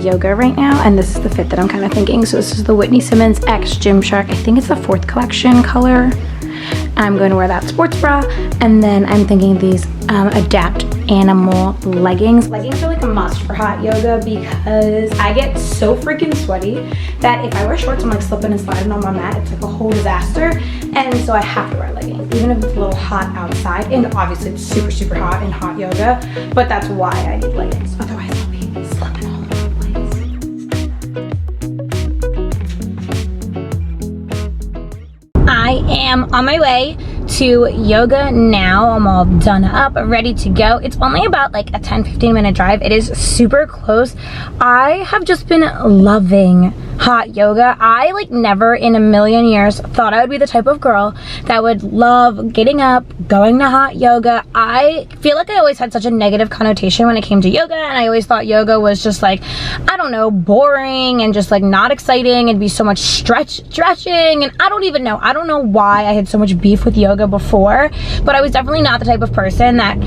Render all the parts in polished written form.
Yoga right now, and this is the fit that I'm kind of thinking. So this is the Whitney Simmons X Gymshark. I think it's the 4th collection color. I'm going to wear that sports bra, and then I'm thinking these Adapt Animal leggings. Leggings are like a must for hot yoga because I get so freaking sweaty that if I wear shorts, I'm like slipping and sliding on my mat. It's like a whole disaster, and so I have to wear leggings, even if it's a little hot outside. And obviously it's super, super hot in hot yoga, but that's why I need leggings. Otherwise I'll be slipping all over the place. I am on my way to yoga now. I'm all done up, ready to go. It's only about like a 10-15 minute drive. It is super close. I have just been loving hot yoga. I like never in a million years thought I would be the type of girl that would love getting up, going to hot yoga. I feel like I always had such a negative connotation when it came to yoga, and I always thought yoga was just like, I don't know, boring and just like not exciting and be so much stretching, and I don't even know. I don't know why I had so much beef with yoga before, but I was definitely not the type of person that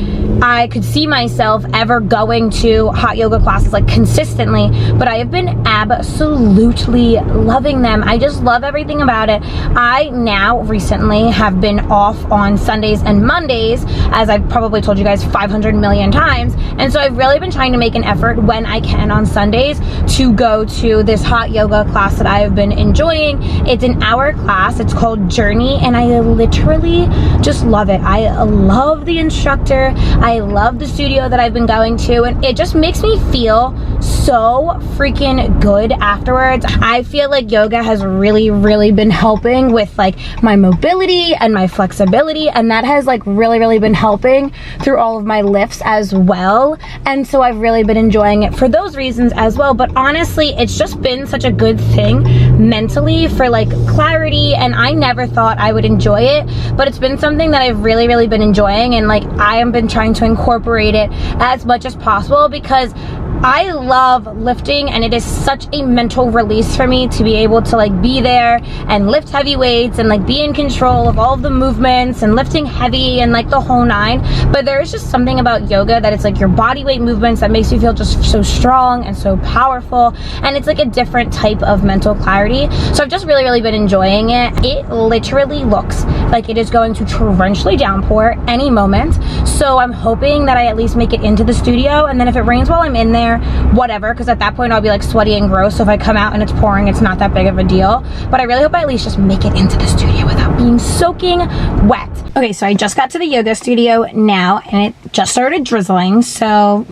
I could see myself ever going to hot yoga classes like consistently, but I have been absolutely loving them. I just love everything about it. I now recently have been off on Sundays and Mondays, as I've probably told you guys 500 million times, and so I've really been trying to make an effort when I can on Sundays to go to this hot yoga class that I have been enjoying. It's an hour class. It's called Journey, and I literally just love it. I love the instructor. I love the studio that I've been going to, and it just makes me feel so freaking good afterwards. I feel like yoga has really been helping with like my mobility and my flexibility, and that has like really been helping through all of my lifts as well, and so I've really been enjoying it for those reasons as well. But honestly, it's just been such a good thing mentally for like clarity, and I never thought I would enjoy it, but it's been something that I've really been enjoying, and like I have been trying to incorporate it as much as possible because I love lifting, and it is such a mental release for me to be able to like be there and lift heavy weights and like be in control of all of the movements and lifting heavy and like the whole nine. But there is just something about yoga that it's like your body weight movements that makes you feel just so strong and so powerful, and it's like a different type of mental clarity. So I've just really been enjoying it. It literally looks like it is going to torrentially downpour any moment, so I'm hoping that I at least make it into the studio, and then if it rains while I'm in there, whatever, because at that point I'll be like sweaty and gross, so if I come out and it's pouring, it's not that big of a deal. But I really hope I at least just make it into the studio without being soaking wet. Okay, so I just got to the yoga studio now, and it just started drizzling, so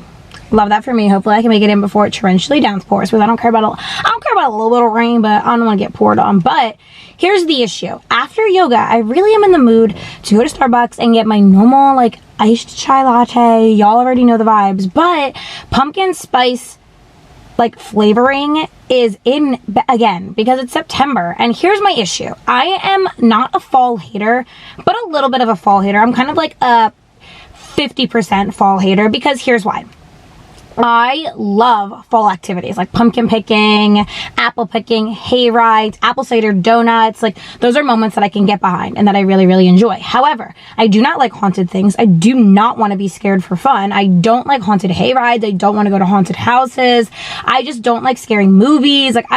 love that for me. Hopefully I can make it in before it torrentially downpours, because I don't care about a little bit of rain, but I don't want to get poured on. But here's the issue. After yoga, I really am in the mood to go to Starbucks and get my normal like iced chai latte. Y'all already know the vibes, but pumpkin spice like flavoring is in again because it's September. And here's my issue. I am not a fall hater, but a little bit of a fall hater. I'm kind of like a 50% fall hater, because here's why. I love fall activities like pumpkin picking, apple picking, hay rides, apple cider donuts. Like those are moments that I can get behind and that I really enjoy. However, I do not like haunted things. I do not want to be scared for fun. I don't like haunted hay rides. I don't want to go to haunted houses. I just don't like scary movies. Like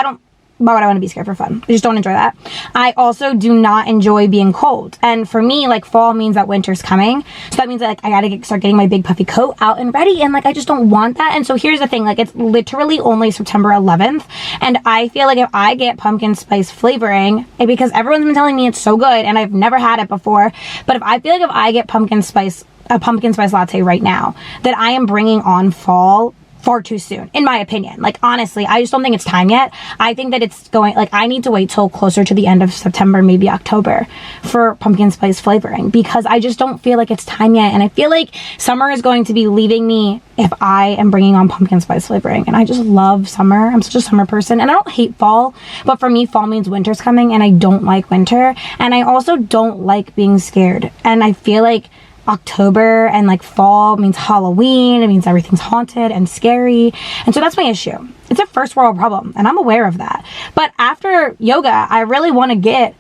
why would I want to be scared for fun? I just don't enjoy that. I also do not enjoy being cold. And for me, like fall means that winter's coming. So that means that like I gotta start getting my big puffy coat out and ready. And like I just don't want that. And so here's the thing, like it's literally only September 11th. And I feel like if I get pumpkin spice flavoring, because everyone's been telling me it's so good and I've never had it before, but if I feel like if I get a pumpkin spice latte right now, that I am bringing on fall far too soon, in my opinion. Like honestly, I just don't think it's time yet. I think that it's going, like I need to wait till closer to the end of September, maybe October, for pumpkin spice flavoring, because I just don't feel like it's time yet. And I feel like summer is going to be leaving me if I am bringing on pumpkin spice flavoring. And I just love summer. I'm such a summer person, and I don't hate fall, but for me fall means winter's coming, and I don't like winter. And I also don't like being scared, and I feel like October and like fall means Halloween. It means everything's haunted and scary. And so that's my issue. It's a first world problem and I'm aware of that. But after yoga, I really want to get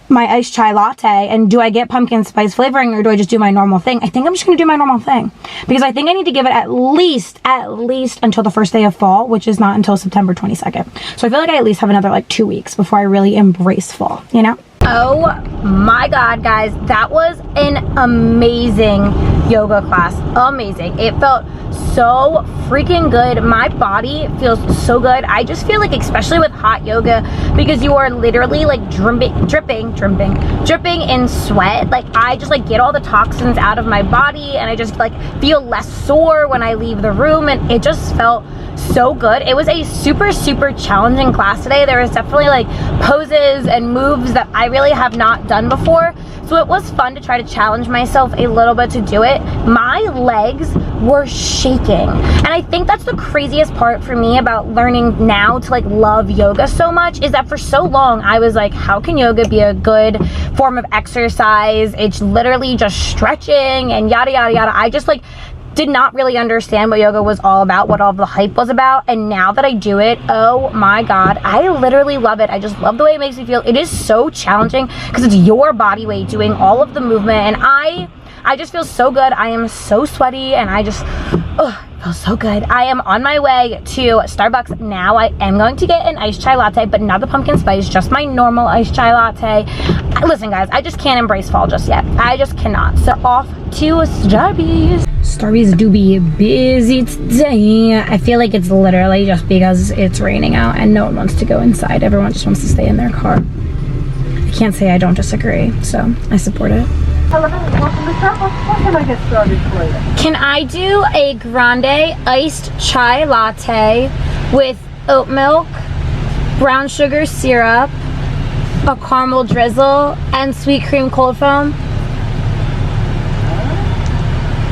my iced chai latte. And do I get pumpkin spice flavoring or do I just do my normal thing? I think I'm just going to do my normal thing because I think I need to give it at least until the first day of fall, which is not until September 22nd. So I feel like I at least have another like 2 weeks before I really embrace fall, you know? Oh my God, guys, that was an amazing yoga class. Amazing. It felt so freaking good. My body feels so good. I just feel like, especially with hot yoga, because you are literally like dripping in sweat. Like I just like get all the toxins out of my body and I just like feel less sore when I leave the room, and it just felt so good. It was a super challenging class today. There was definitely like poses and moves that I really have not done before. So it was fun to try to challenge myself a little bit to do it. My legs were shaking. And I think that's the craziest part for me about learning now to like love yoga so much, is that for so long I was like, how can yoga be a good form of exercise? It's literally just stretching and yada yada yada. I just like did not really understand what yoga was all about, what all the hype was about. And now that I do it, oh my God, I literally love it. I just love the way it makes me feel. It is so challenging because it's your body weight doing all of the movement, and I just feel so good. I am so sweaty and I just, it feels so good. I am on my way to Starbucks now. I am going to get an iced chai latte, but not the pumpkin spice, just my normal iced chai latte. Listen guys, I just can't embrace fall just yet. I just cannot. So off to Starbucks. Starbucks do be busy today. I feel like it's literally just because it's raining out and no one wants to go inside. Everyone just wants to stay in their car. I can't say I don't disagree, so I support it. Hello, welcome to Starbucks. What can I get started for you? Can I do a grande iced chai latte with oat milk, brown sugar syrup, a caramel drizzle, and sweet cream cold foam?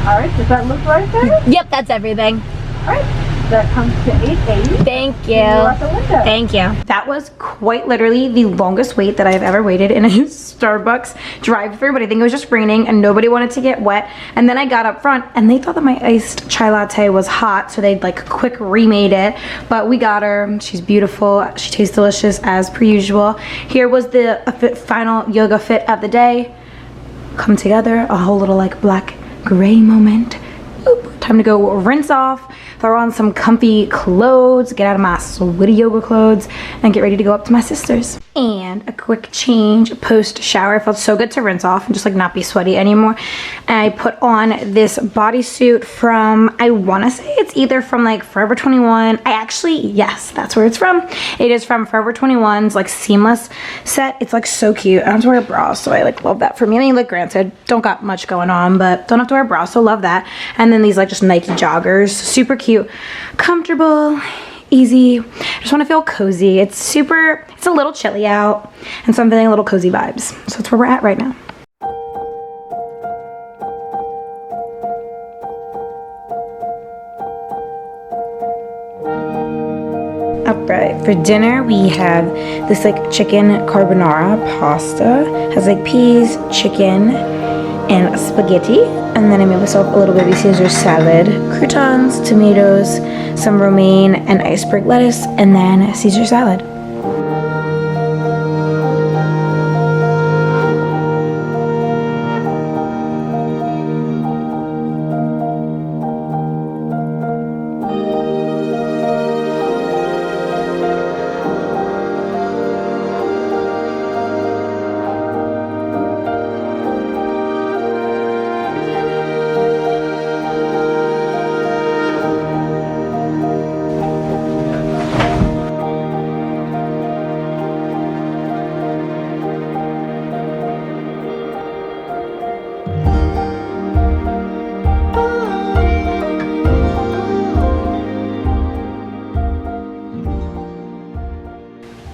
All right, does that look right there? Yep, that's everything. All right, that comes to $8.80. Thank you. You're at the window. Thank you. That was quite literally the longest wait that I've ever waited in a Starbucks drive-thru, but I think it was just raining and nobody wanted to get wet. And then I got up front and they thought that my iced chai latte was hot, so they like quick remade it. But we got her. She's beautiful. She tastes delicious as per usual. Here was the final yoga fit of the day. Come together, a whole little like black gray moment. Oop. Time to go rinse off, throw on some comfy clothes, get out of my sweaty yoga clothes, and get ready to go up to my sister's. And a quick change post shower. It felt so good to rinse off and just like not be sweaty anymore. And I put on this bodysuit from, I want to say it's either from like Forever 21. Yes, that's where it's from. It is from Forever 21's like seamless set. It's like so cute. I don't have to wear a bra, so I like love that for me. I mean, like granted, don't got much going on, but don't have to wear a bra, so love that. And then these like just Nike joggers, super cute, comfortable, easy. I just want to feel cozy. It's a little chilly out, and so I'm feeling a little cozy vibes. So that's where we're at right now. Alright, for dinner we have this like chicken carbonara pasta. Has like peas, chicken, and spaghetti. And then I made myself a little baby Caesar salad, croutons, tomatoes, some romaine and iceberg lettuce, and then Caesar salad.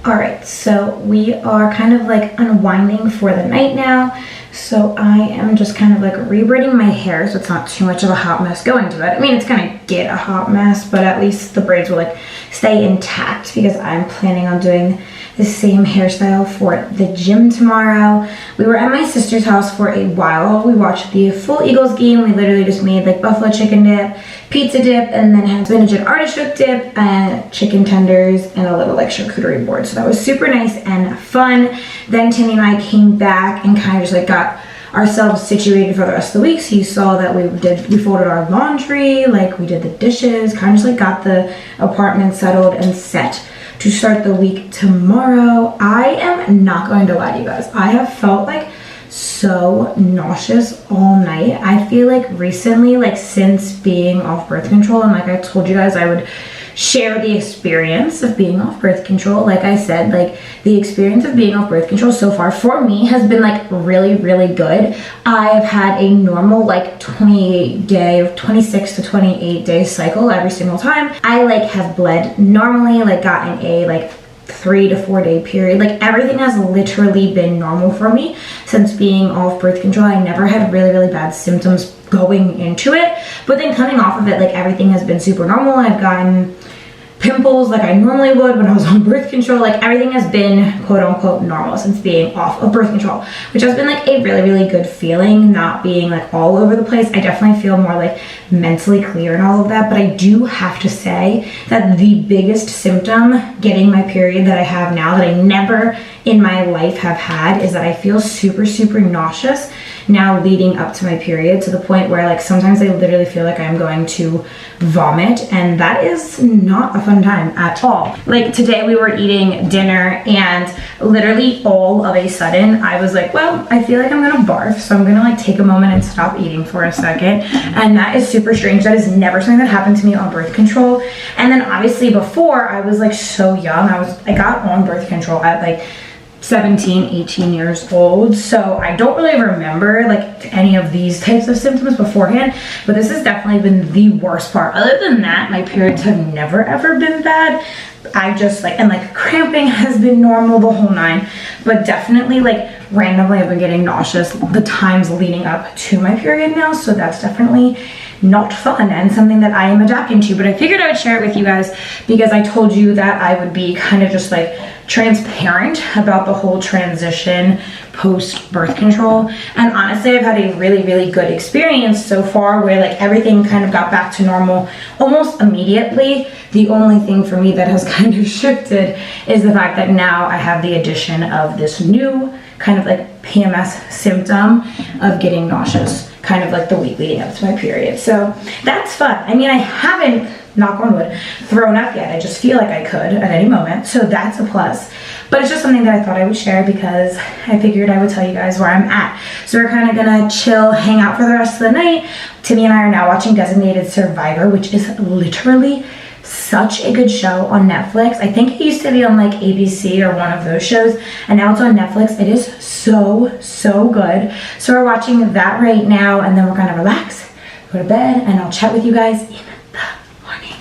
Alright, so we are kind of like unwinding for the night now. So I am just kind of like re-braiding my hair so it's not too much of a hot mess going to bed. I mean, it's gonna get a hot mess, but at least the braids will like stay intact because I'm planning on doing the same hairstyle for the gym tomorrow. We were at my sister's house for a while. We watched the full Eagles game. We literally just made like buffalo chicken dip, pizza dip, and then had spinach and artichoke dip and chicken tenders and a little like charcuterie board. So that was super nice and fun. Then Timmy and I came back and kind of just like got ourselves situated for the rest of the week. So you saw that we folded our laundry, like we did the dishes, kind of just like got the apartment settled and set to start the week tomorrow. I am not going to lie to you guys. I have felt like so nauseous all night. I feel like recently, like since being off birth control, and like I told you guys I would share the experience of being off birth control. Like I said, like the experience of being off birth control so far for me has been like really, really good. I've had a normal like 26 to 28 day cycle every single time. I like have bled normally, like gotten a like 3 to 4 day period. Like everything has literally been normal for me since being off birth control. I never had really, really bad symptoms going into it, but then coming off of it, like everything has been super normal. I've gotten pimples like I normally would when I was on birth control. Like everything has been quote unquote normal since being off of birth control, which has been like a really, really good feeling, not being like all over the place. I definitely feel more like mentally clear and all of that. But I do have to say that the biggest symptom getting my period that I have now that I never in my life have had is that I feel super, super nauseous now leading up to my period, to the point where like sometimes I literally feel like I'm going to vomit, and that is not a fun time at all. Like today we were eating dinner and literally all of a sudden I was like, well, I feel like I'm gonna barf, so I'm gonna like take a moment and stop eating for a second. And that is super strange. That is never something that happened to me on birth control. And then obviously before, I was like so young. I got on birth control at like 17, 18 years old. So I don't really remember like any of these types of symptoms beforehand, but this has definitely been the worst part. Other than that, my periods have never ever been bad. I just like, and like cramping has been normal the whole nine, but definitely like randomly I've been getting nauseous the times leading up to my period now. So that's definitely not fun and something that I am adapting to. But I figured I would share it with you guys because I told you that I would be kind of just like transparent about the whole transition post birth control. And honestly, I've had a really, really good experience so far where like everything kind of got back to normal almost immediately. The only thing for me that has kind of shifted is the fact that now I have the addition of this new kind of like PMS symptom of getting nauseous kind of like the week leading up to my period. So that's fun. I mean, I haven't, knock on wood, thrown up yet. I just feel like I could at any moment. So that's a plus. But it's just something that I thought I would share because I figured I would tell you guys where I'm at. So we're kind of gonna chill, hang out for the rest of the night. Timmy and I are now watching Designated Survivor, which is literally such a good show on Netflix. I think it used to be on like ABC or one of those shows, and now it's on Netflix. It is so, so good. So we're watching that right now, and then we're gonna relax, go to bed, and I'll chat with you guys in the morning.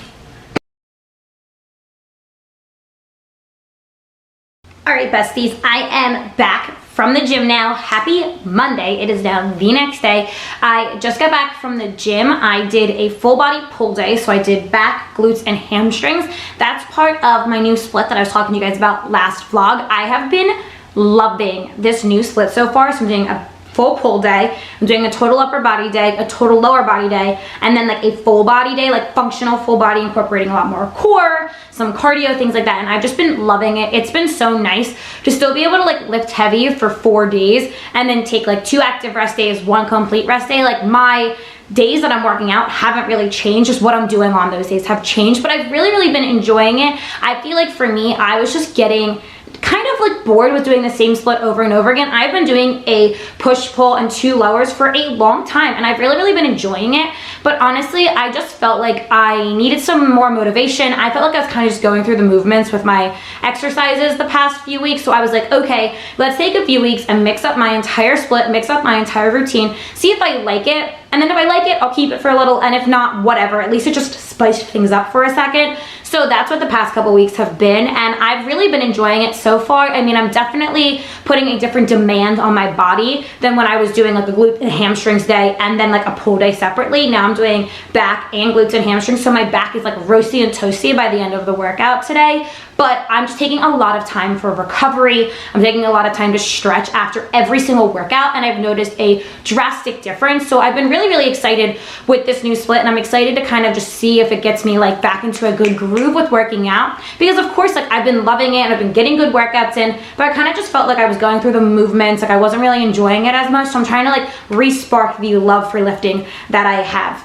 All right, besties, I am back from the gym now. Happy Monday. It is now the next day. I just got back from the gym. I did a full body pull day. So I did back, glutes, and hamstrings. That's part of my new split that I was talking to you guys about last vlog. I have been loving this new split so far. So I'm doing a full pull day, I'm doing a total upper body day, a total lower body day, and then like a full body day, like functional full body, incorporating a lot more core, some cardio, things like that. And I've just been loving it. It's been so nice to still be able to like lift heavy for 4 days and then take like 2 active rest days, 1 complete rest day. Like my days that I'm working out haven't really changed, just what I'm doing on those days have changed, but I've really, really been enjoying it. I feel like for me, I was just getting kind of like bored with doing the same split over and over again. I've been doing a push, pull, and 2 lowers for a long time, and I've really, really been enjoying it. But honestly, I just felt like I needed some more motivation. I felt like I was kind of just going through the movements with my exercises the past few weeks. So I was like, okay, let's take a few weeks and mix up my entire split, mix up my entire routine, see if I like it. And then if I like it, I'll keep it for a little, and if not, whatever. At least it just spiced things up for a second. So that's what the past couple weeks have been, and I've really been enjoying it so far. I mean, I'm definitely putting a different demand on my body than when I was doing like a glute and hamstrings day and then like a pull day separately. Now I'm doing back and glutes and hamstrings, so my back is like roasty and toasty by the end of the workout today. But I'm just taking a lot of time for recovery. I'm taking a lot of time to stretch after every single workout, and I've noticed a drastic difference. So I've been really, really excited with this new split, and I'm excited to kind of just see if it gets me like back into a good groove with working out. Because of course, like I've been loving it and I've been getting good workouts in, but I kind of just felt like I was going through the movements, like I wasn't really enjoying it as much. So I'm trying to like re-spark the love for lifting that I have.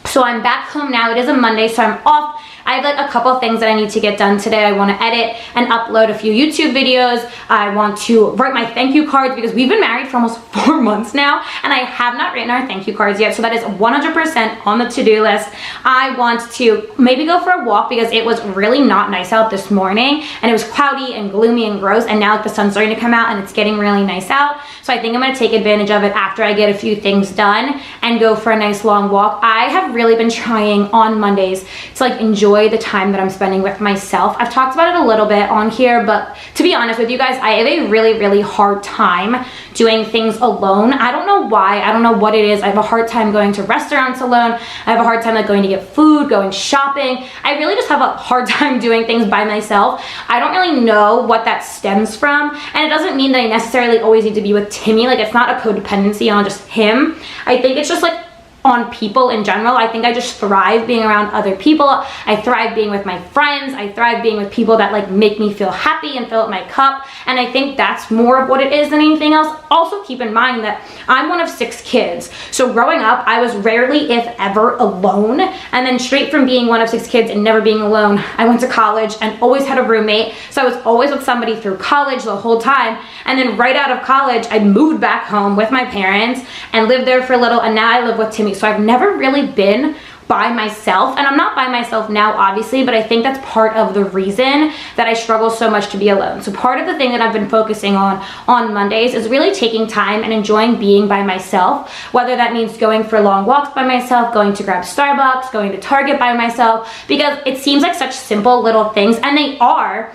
So I'm back home now. It is a Monday, so I'm off. I have like a couple things that I need to get done today. I want to edit and upload a few YouTube videos. I want to write my thank you cards because we've been married for almost 4 months now and I have not written our thank you cards yet. So that is 100% on the to-do list. I want to maybe go for a walk because it was really not nice out this morning and it was cloudy and gloomy and gross, and now like the sun's starting to come out and it's getting really nice out. So I think I'm going to take advantage of it after I get a few things done and go for a nice long walk. I have really been trying on Mondays to like enjoy the time that I'm spending with myself. I've talked about it a little bit on here, but to be honest with you guys, I have a really, really hard time doing things alone. I don't know why. I don't know what it is. I have a hard time going to restaurants alone. I have a hard time like going to get food, going shopping. I really just have a hard time doing things by myself. I don't really know what that stems from, and it doesn't mean that I necessarily always need to be with Timmy. Like it's not a codependency on just him. I think it's just like on people in general. I think I just thrive being around other people. I thrive being with my friends. I thrive being with people that like make me feel happy and fill up my cup. And I think that's more of what it is than anything else. Also keep in mind that I'm one of 6 kids. So growing up, I was rarely, if ever, alone. And then straight from being one of 6 kids and never being alone, I went to college and always had a roommate. So I was always with somebody through college the whole time. And then right out of college, I moved back home with my parents and lived there for a little, and now I live with Timmy. So I've never really been by myself, and I'm not by myself now obviously, but I think that's part of the reason that I struggle so much to be alone. So part of the thing that I've been focusing on Mondays is really taking time and enjoying being by myself, whether that means going for long walks by myself, going to grab Starbucks, going to Target by myself, because it seems like such simple little things, and they are.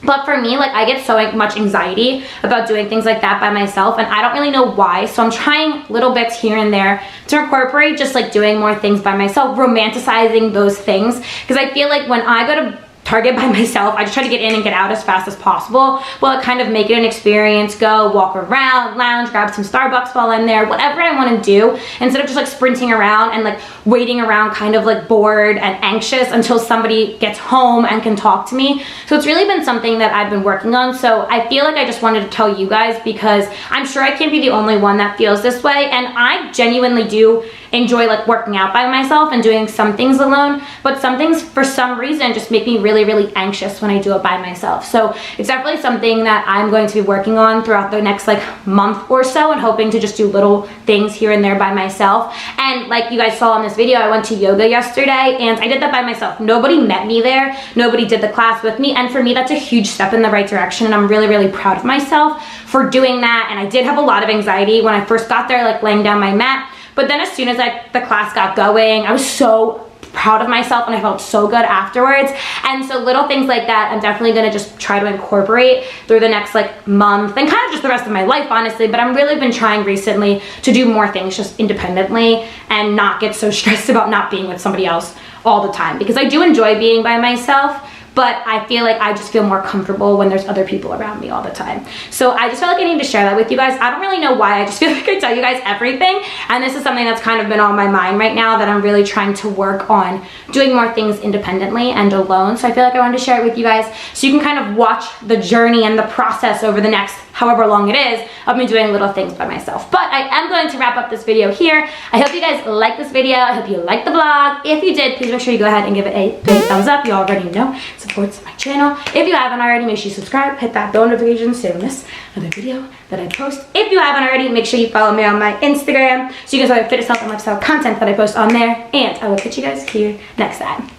But for me, like I get so much anxiety about doing things like that by myself, and I don't really know why. So I'm trying little bits here and there to incorporate just like doing more things by myself, romanticizing those things. Because I feel like when I go to Target by myself, I just try to get in and get out as fast as possible. Well, kind of make it an experience, go walk around, lounge, grab some Starbucks while I'm there, whatever I want to do, instead of just like sprinting around and like waiting around kind of like bored and anxious until somebody gets home and can talk to me. So it's really been something that I've been working on. So I feel like I just wanted to tell you guys because I'm sure I can't be the only one that feels this way, and I genuinely do enjoy like working out by myself and doing some things alone, but some things for some reason just make me really, really anxious when I do it by myself. So it's definitely something that I'm going to be working on throughout the next like month or so, and hoping to just do little things here and there by myself. And like you guys saw in this video, I went to yoga yesterday and I did that by myself. Nobody met me there, nobody did the class with me, and for me that's a huge step in the right direction, and I'm really, really proud of myself for doing that. And I did have a lot of anxiety when I first got there, like laying down my mat. But then as soon as the class got going, I was so proud of myself and I felt so good afterwards. And so little things like that, I'm definitely gonna just try to incorporate through the next like month and kind of just the rest of my life, honestly. But I've really been trying recently to do more things just independently and not get so stressed about not being with somebody else all the time, because I do enjoy being by myself. But I feel like I just feel more comfortable when there's other people around me all the time. So I just felt like I need to share that with you guys. I don't really know why. I just feel like I tell you guys everything. And this is something that's kind of been on my mind right now, that I'm really trying to work on doing more things independently and alone. So I feel like I wanted to share it with you guys so you can kind of watch the journey and the process over the next however long it is of me doing little things by myself. But I am going to wrap up this video here. I hope you guys like this video. I hope you like the vlog. If you did, please make sure you go ahead and give it a big thumbs up. You already know it supports my channel. If you haven't already, make sure you subscribe, hit that bell notification so you don't miss another video that I post. If you haven't already, make sure you follow me on my Instagram so you can see the fitness, health, and lifestyle content that I post on there. And I will catch you guys here next time.